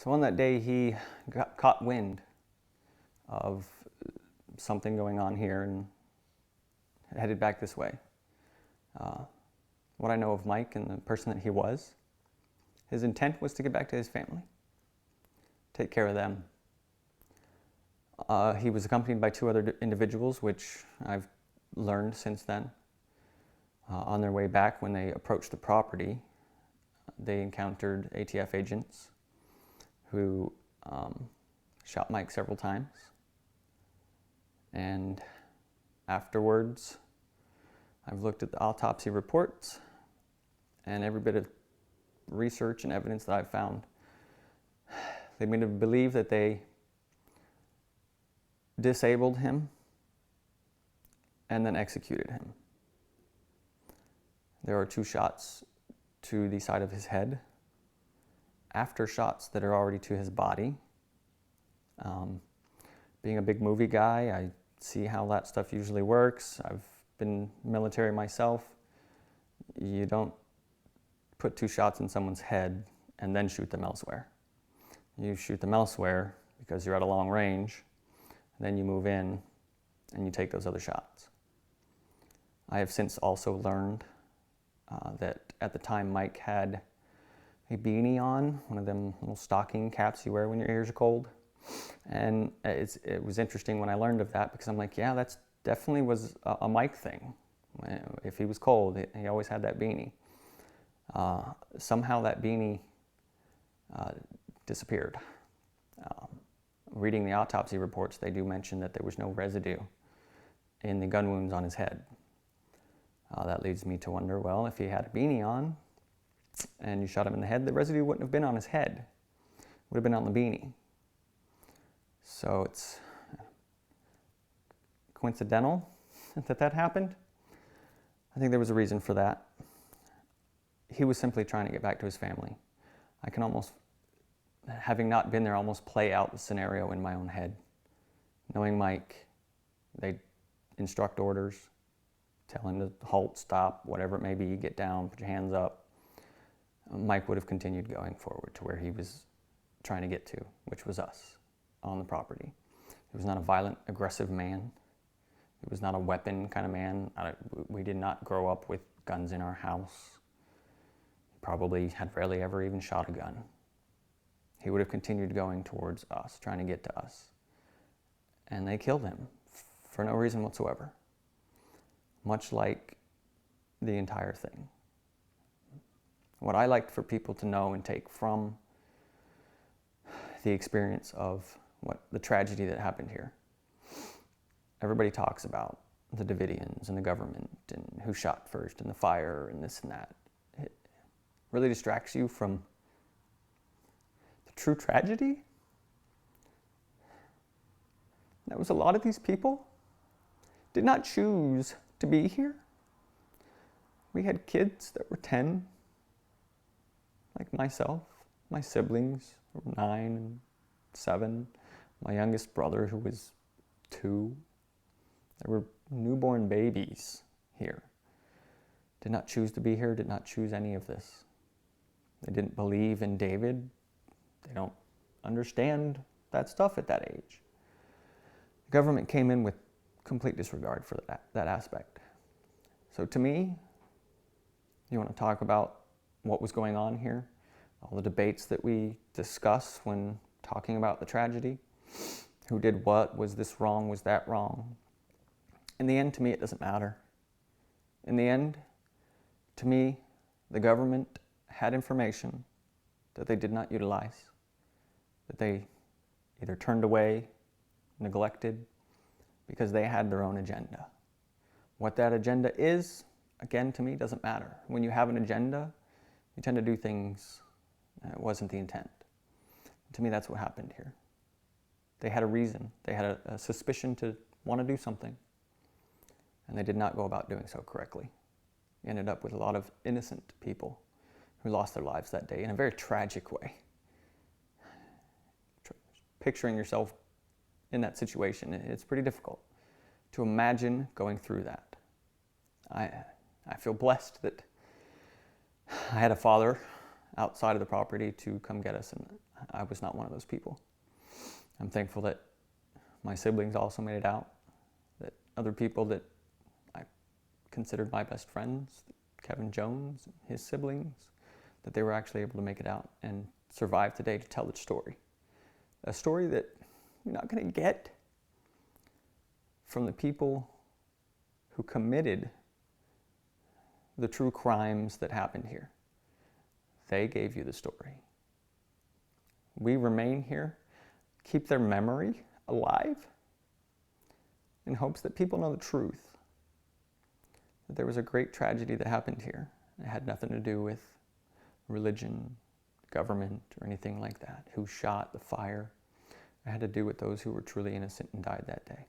So on that day, he got caught wind of something going on here and headed back this way. What I know of Mike and the person that he was, his intent was to get back to his family, take care of them. He was accompanied by two other individuals, which I've learned since then. On their way back, when they approached the property, they encountered ATF agents who shot Mike several times. And afterwards, I've looked at the autopsy reports and every bit of research and evidence that I've found. They made me believe that they disabled him and then executed him. There are 2 shots to the side of his head, after shots that are already to his body. Being a big movie guy, I see how that stuff usually works. I've been military myself. You don't put 2 shots in someone's head and then shoot them elsewhere. You shoot them elsewhere because you're at a long range, and then you move in and you take those other shots. I have since also learned that at the time Mike had a beanie on, one of them little stocking caps you wear when your ears are cold. And it was interesting when I learned of that, because I'm like, yeah, that's definitely was a Mike thing. If he was cold, he always had that beanie. Somehow that beanie disappeared. Reading the autopsy reports, they do mention that there was no residue in the gun wounds on his head. That leads me to wonder, well, if he had a beanie on and you shot him in the head, the residue wouldn't have been on his head. It would have been on the beanie. So it's coincidental that happened. I think there was a reason for that. He was simply trying to get back to his family. I can almost, having not been there, almost play out the scenario in my own head. Knowing Mike, they'd instruct orders, tell him to halt, stop, whatever it may be, get down, put your hands up. Mike would have continued going forward to where he was trying to get to, which was us on the property. He was not a violent, aggressive man. He was not a weapon kind of man. We did not grow up with guns in our house. He probably had rarely ever even shot a gun. He would have continued going towards us, trying to get to us. And they killed him for no reason whatsoever. Much like the entire thing. What I liked for people to know and take from the experience of the tragedy that happened here. Everybody talks about the Davidians and the government and who shot first and the fire and this and that. It really distracts you from the true tragedy. That was a lot of these people did not choose to be here. We had kids that were 10, like myself. My siblings were 9 and 7. My youngest brother, who was 2. There were newborn babies here. Did not choose to be here, did not choose any of this. They didn't believe in David. They don't understand that stuff at that age. The government came in with complete disregard for that aspect. So to me, you want to talk about what was going on here, all the debates that we discuss when talking about the tragedy, who did what, was this wrong, was that wrong? In the end, to me, it doesn't matter. In the end, to me, the government had information that they did not utilize, that they either turned away, neglected, because they had their own agenda. What that agenda is, again, to me, doesn't matter. When you have an agenda, you tend to do things that wasn't the intent. To me, that's what happened here. They had a reason. They had a suspicion to want to do something, and they did not go about doing so correctly. You ended up with a lot of innocent people who lost their lives that day in a very tragic way. Picturing yourself in that situation, it's pretty difficult to imagine going through that. I feel blessed that I had a father outside of the property to come get us, and I was not one of those people. I'm thankful that my siblings also made it out, that other people that I considered my best friends, Kevin Jones and his siblings, that they were actually able to make it out and survive today to tell the story. A story that you're not going to get from the people who committed the true crimes that happened here. They gave you the story. We remain here, keep their memory alive, in hopes that people know the truth, that there was a great tragedy that happened here. It had nothing to do with religion, government, or anything like that. Who shot the fire? It had to do with those who were truly innocent and died that day.